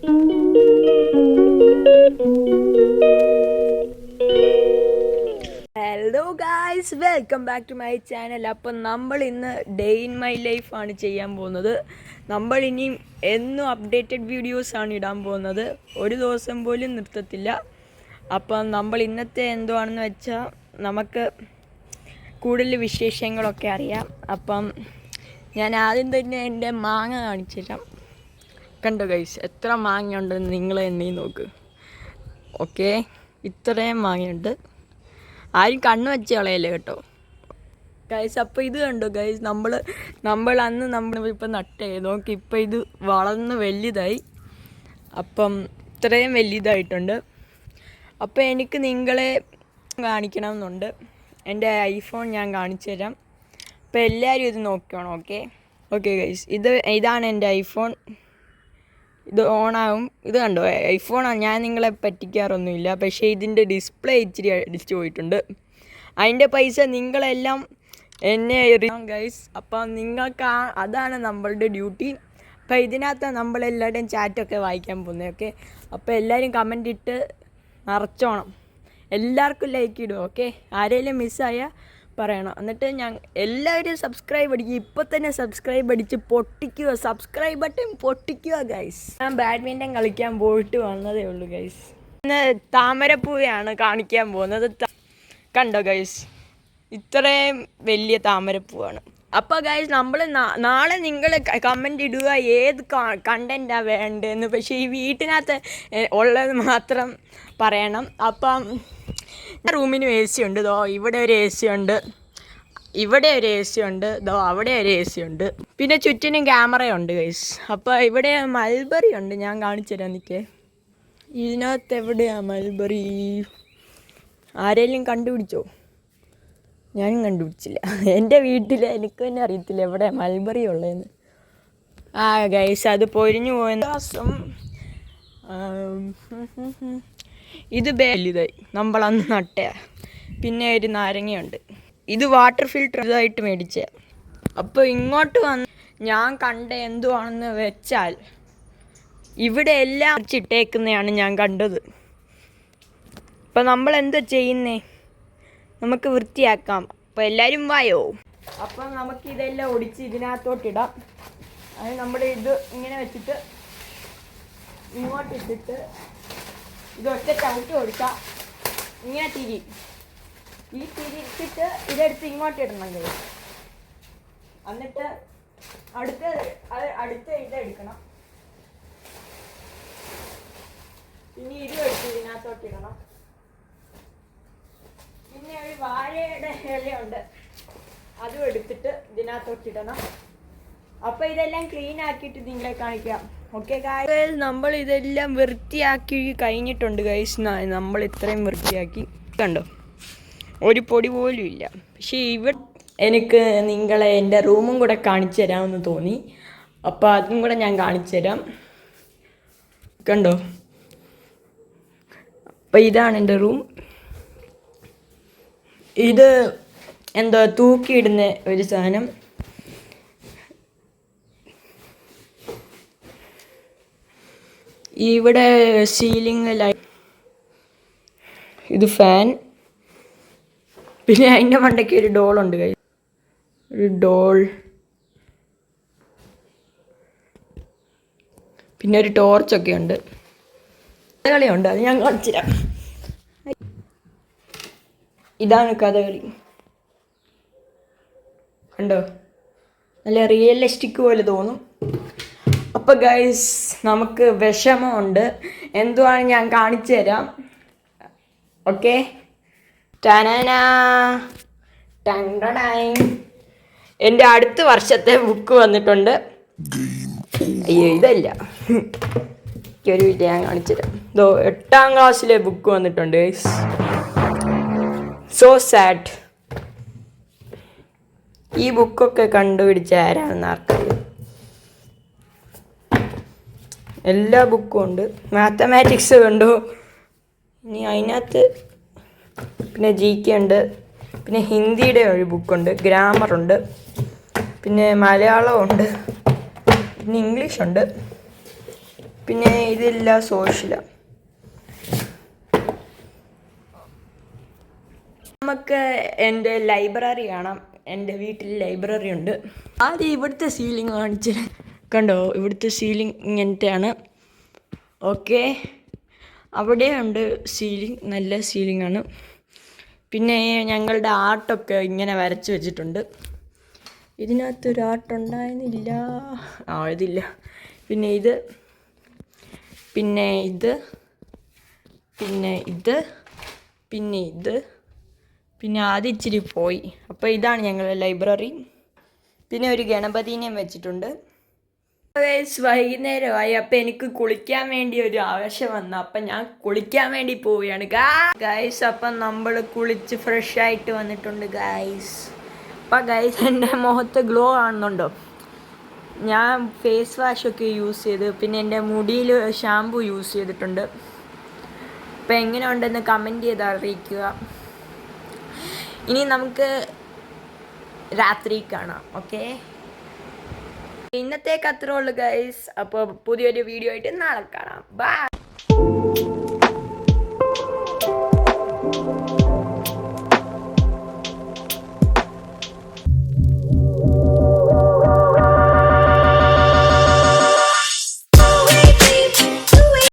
Hello guys, welcome back to my channel. അപ്പം നമ്മൾ ഇന്ന് ഡേ ഇൻ മൈ ലൈഫാണ് ചെയ്യാൻ പോകുന്നത്. നമ്മൾ ഇനിയും എന്നും അപ്ഡേറ്റഡ് വീഡിയോസാണ് ഇടാൻ പോകുന്നത്. ഒരു ദിവസം പോലും നിർത്തത്തില്ല. അപ്പം നമ്മൾ ഇന്നത്തെ എന്തുവാണെന്ന് വെച്ചാൽ നമുക്ക് കൂടുതൽ വിശേഷങ്ങളൊക്കെ അറിയാം. അപ്പം ഞാൻ ആദ്യം തന്നെ എൻ്റെ മാങ്ങ കാണിച്ചു തരാം. കണ്ടോ ഗൈസ്, എത്ര മാങ്ങ ഉണ്ടെന്ന് നിങ്ങൾ എണ്ണി നോക്ക്. ഓക്കെ, ഇത്രയും മാങ്ങയുണ്ട്. ആരും കണ്ണ് വെച്ച് കളയല്ലേ കേട്ടോ ഗൈസ്. അപ്പോൾ ഇത് കണ്ടോ ഗൈസ്, നമ്മൾ അന്ന് ഇപ്പം നട്ടേ നോക്കി, ഇപ്പം ഇത് വളർന്ന് വലുതായി. അപ്പം ഇത്രയും വലുതായിട്ടുണ്ട്. അപ്പോൾ എനിക്ക് നിങ്ങളെ കാണിക്കണമെന്നുണ്ട്. എൻ്റെ ഐഫോൺ ഞാൻ കാണിച്ചു തരാം. അപ്പോൾ എല്ലാവരും ഇത് നോക്കണം. ഓക്കെ ഗൈസ്, ഇതാണ് എൻ്റെ ഐഫോൺ. ഇത് ഓണാവും. ഇത് കണ്ടോ, ഐഫോണാണ്. ഞാൻ നിങ്ങളെ പറ്റിക്കാറൊന്നുമില്ല. പക്ഷേ ഇതിൻ്റെ ഡിസ്പ്ലേ ഇച്ചിരി അടിച്ചു പോയിട്ടുണ്ട്. അതിൻ്റെ പൈസ നിങ്ങളെല്ലാം എന്നെ അറിയാം ഗൈസ്. അപ്പം അതാണ് നമ്മളുടെ ഡ്യൂട്ടി. അപ്പോൾ ഇതിനകത്ത് നമ്മളെല്ലാവരുടെയും ചാറ്റൊക്കെ വായിക്കാൻ പോകുന്നത്. ഓക്കെ, അപ്പോൾ എല്ലാവരും കമൻ്റ് ഇട്ട് നിറച്ചോണം. എല്ലാവർക്കും ലൈക്ക് ഇടും. ഓക്കെ, ആരെങ്കിലും മിസ്സായാൽ പറയണം. എന്നിട്ട് എല്ലാവരും സബ്സ്ക്രൈബ് അടിക്കുക. ഇപ്പോൾ തന്നെ സബ്സ്ക്രൈബ് അടിച്ച് പൊട്ടിക്കുക. സബ്സ്ക്രൈബ് ബട്ടൺ പൊട്ടിക്കുക ഗൈസ്. ഞാൻ ബാഡ്മിൻ്റൺ കളിക്കാൻ പോയിട്ട് വന്നതേ ഉള്ളൂ ഗൈസ്. ഇന്ന് താമരപ്പൂവയാണ് കാണിക്കാൻ പോകുന്നത്. കണ്ടോ ഗൈസ്, ഇത്രയും വലിയ താമരപ്പൂവാണ്. അപ്പോൾ ഗൈസ്, നമ്മൾ നാളെ നിങ്ങൾ കമൻ്റ് ഇടുക ഏത് കണ്ടൻറ്റാണ് വേണ്ടതെന്ന്. പക്ഷേ ഈ വീട്ടിനകത്ത് ഉള്ളത് മാത്രം പറയണം. അപ്പം റൂമിനും എ സി ഉണ്ട്. ദോ ഇവിടെ ഒരു എ സി ഉണ്ട്, ഇവിടെ ഒരു എ സി ഉണ്ട്, ദോ അവിടെ ഒരു എ സി ഉണ്ട്. പിന്നെ ചുറ്റിനും ക്യാമറയുണ്ട് ഗൈസ്. അപ്പോൾ ഇവിടെ മൽബറി ഉണ്ട്. ഞാൻ കാണിച്ചു തരാം. നിൽക്കേ, ഇതിനകത്ത് എവിടെയാണ് മൽബറി? ആരെങ്കിലും കണ്ടുപിടിച്ചോ? ഞാനും കണ്ടുപിടിച്ചില്ല. എൻ്റെ വീട്ടിൽ എനിക്ക് തന്നെ അറിയത്തില്ല എവിടെ മൽബറി ഉള്ളതെന്ന്. ഗൈസ്, അത് പൊരിഞ്ഞു പോയ ദിവസം ഇത് വലുതായി. നമ്മളന്ന് നട്ടേ. പിന്നെ ഒരു നാരങ്ങയുണ്ട്. ഇത് വാട്ടർ ഫിൽറ്റർ ഇതായിട്ട് മേടിച്ച. അപ്പോൾ ഇങ്ങോട്ട് വന്ന് ഞാൻ കണ്ട എന്തുവാണെന്ന് വെച്ചാൽ ഇവിടെ എല്ലാം ചിട്ടേക്കുന്നതാണ് ഞാൻ കണ്ടത്. അപ്പം നമ്മൾ എന്താ ചെയ്യുന്നേ? നമുക്ക് വൃത്തിയാക്കാം. അപ്പോൾ എല്ലാവരും വായോ. അപ്പം നമുക്കിതെല്ലാം ഒടിച്ച് ഇതിനകത്തോട്ടിടാം. അത് നമ്മൾ ഇത് ഇങ്ങനെ വെച്ചിട്ട് ഇങ്ങോട്ടിട്ടിട്ട് ഇതൊറ്റ ചവിട്ട് കൊടുക്കാം. ഇങ്ങനെ ഈ തിരിച്ചിട്ട് ഇതെടുത്ത് ഇങ്ങോട്ട് ഇടണം കഴിയും. എന്നിട്ട് അടുത്ത ഇതെടുക്കണം. ഇനി ഇതും എടുത്ത് ഇതിനകത്തോട്ട് ഇടണം. പിന്നെ ഒരു വാഴയുടെ ഇലയുണ്ട്, അതും എടുത്തിട്ട് ഇതിനകത്തോട്ട് ഇടണം. അപ്പോൾ ഇതെല്ലാം ക്ലീൻ ആക്കിയിട്ട് നിങ്ങളെ കാണിക്കാം. ഓക്കെ ഗൈസ്, നമ്മൾ ഇതെല്ലാം വൃത്തിയാക്കി കഴിഞ്ഞിട്ടുണ്ട് ഗൈസ്. നമ്മൾ ഇത്രയും വൃത്തിയാക്കി കണ്ടോ, ഒരു പൊടി പോലും ഇല്ല. പക്ഷേ ഇവിടെ എനിക്ക് നിങ്ങളെ എൻ്റെ റൂമും കൂടെ കാണിച്ചു തരാമെന്ന് തോന്നി. അപ്പോൾ അതും കൂടെ ഞാൻ കാണിച്ചു തരാം. കണ്ടോ, അപ്പോൾ ഇതാണ് എൻ്റെ റൂം. ഇത് എന്താ തൂക്കിയിടുന്ന ഒരു സാധനം. ഇവിടെ സീലിംഗ് ലൈറ്റ്, ഇത് ഫാൻ. പിന്നെ അതിൻ്റെ മണ്ടയ്ക്ക് ഒരു ഡോളുണ്ട് കൈ, ഒരു ഡോൾ. പിന്നെ ഒരു ടോർച്ചൊക്കെ ഉണ്ട്. കഥകളിയുണ്ട്, അത് ഞാൻ കാണിച്ചുതരാം. ഇതാണ് കഥകളി. കണ്ടോ, നല്ല റിയലിസ്റ്റിക് പോലെ തോന്നും. അപ്പോൾ ഗൈസ്, നമുക്ക് വിഷമമുണ്ട്. എന്തുവാണ് ഞാൻ കാണിച്ചു തരാം. ഓക്കെ, എൻ്റെ അടുത്ത വർഷത്തെ ബുക്ക് വന്നിട്ടുണ്ട്. അയ്യോ, ഇതല്ല, ഒരു വീട്ടിൽ ഞാൻ കാണിച്ചു തരാം. 8ാം ക്ലാസ്സിലെ ബുക്ക് വന്നിട്ടുണ്ട് ഗൈസ്. So sad. ഈ ബുക്കൊക്കെ കണ്ടുപിടിച്ച ആരാണെന്ന് ആർക്കറിയാം. എല്ലാ ബുക്കും ഉണ്ട്. മാത്തമാറ്റിക്സ് കണ്ടു. ഇനി അതിനകത്ത് പിന്നെ GK ഉണ്ട്. പിന്നെ ഹിന്ദിയുടെ ഒരു ബുക്കുണ്ട്, ഗ്രാമറുണ്ട്. പിന്നെ മലയാളമുണ്ട്. പിന്നെ ഇംഗ്ലീഷുണ്ട്. പിന്നെ ഇതില്ല സോഷ്യലാണ്. നമുക്ക് എൻ്റെ ലൈബ്രറി കാണാം. എൻ്റെ വീട്ടിൽ ലൈബ്രറി ഉണ്ട്. ആദ്യം ഇവിടുത്തെ സീലിംഗ് കാണിച്ച് കണ്ടോ, ഇവിടുത്തെ സീലിംഗ് ഇങ്ങനത്തെയാണ്. ഓക്കെ, അവിടെയുണ്ട് സീലിംഗ്, നല്ല സീലിംഗ് ആണ്. പിന്നെ ഞങ്ങളുടെ ആർട്ടൊക്കെ ഇങ്ങനെ വരച്ച് വെച്ചിട്ടുണ്ട്. ഇതിനകത്തൊരു ആർട്ടുണ്ടായിരുന്നില്ല, ഇതില്ല. പിന്നെ ഇത്, പിന്നെ ഇത്, പിന്നെ ഇത്, പിന്നെ ഇത്, പിന്നെ അത് ഇച്ചിരി പോയി. അപ്പോൾ ഇതാണ് ഞങ്ങളുടെ ലൈബ്രറി. പിന്നെ ഒരു ഗണപതിനെയും വെച്ചിട്ടുണ്ട്. വൈകുന്നേരമായി. അപ്പം എനിക്ക് കുളിക്കാൻ വേണ്ടി ഒരു ആവശ്യം വന്നു. അപ്പം ഞാൻ കുളിക്കാൻ വേണ്ടി പോവുകയാണ് ഗൈസ്. അപ്പം നമ്മൾ കുളിച്ച് ഫ്രഷ് ആയിട്ട് വന്നിട്ടുണ്ട് ഗൈസ്. അപ്പം ഗൈസ്, എൻ്റെ മുഖത്ത് ഗ്ലോ കാണുന്നുണ്ടോ? ഞാൻ ഫേസ് വാഷൊക്കെ യൂസ് ചെയ്ത്, പിന്നെ എൻ്റെ മുടിയിൽ ഷാമ്പു യൂസ് ചെയ്തിട്ടുണ്ട്. അപ്പം എങ്ങനെ ഉണ്ടെന്ന് കമൻറ്റ് ചെയ്ത് അറിയിക്കുക. ഇനി നമുക്ക് രാത്രി കാണാം. ഓക്കെ, ഇന്നത്തേക്ക് അത്രേ ഉള്ളൂ ഗൈസ്. അപ്പോൾ പുതിയൊരു വീഡിയോ ആയിട്ട് നാളെ കാണാം. ബൈ.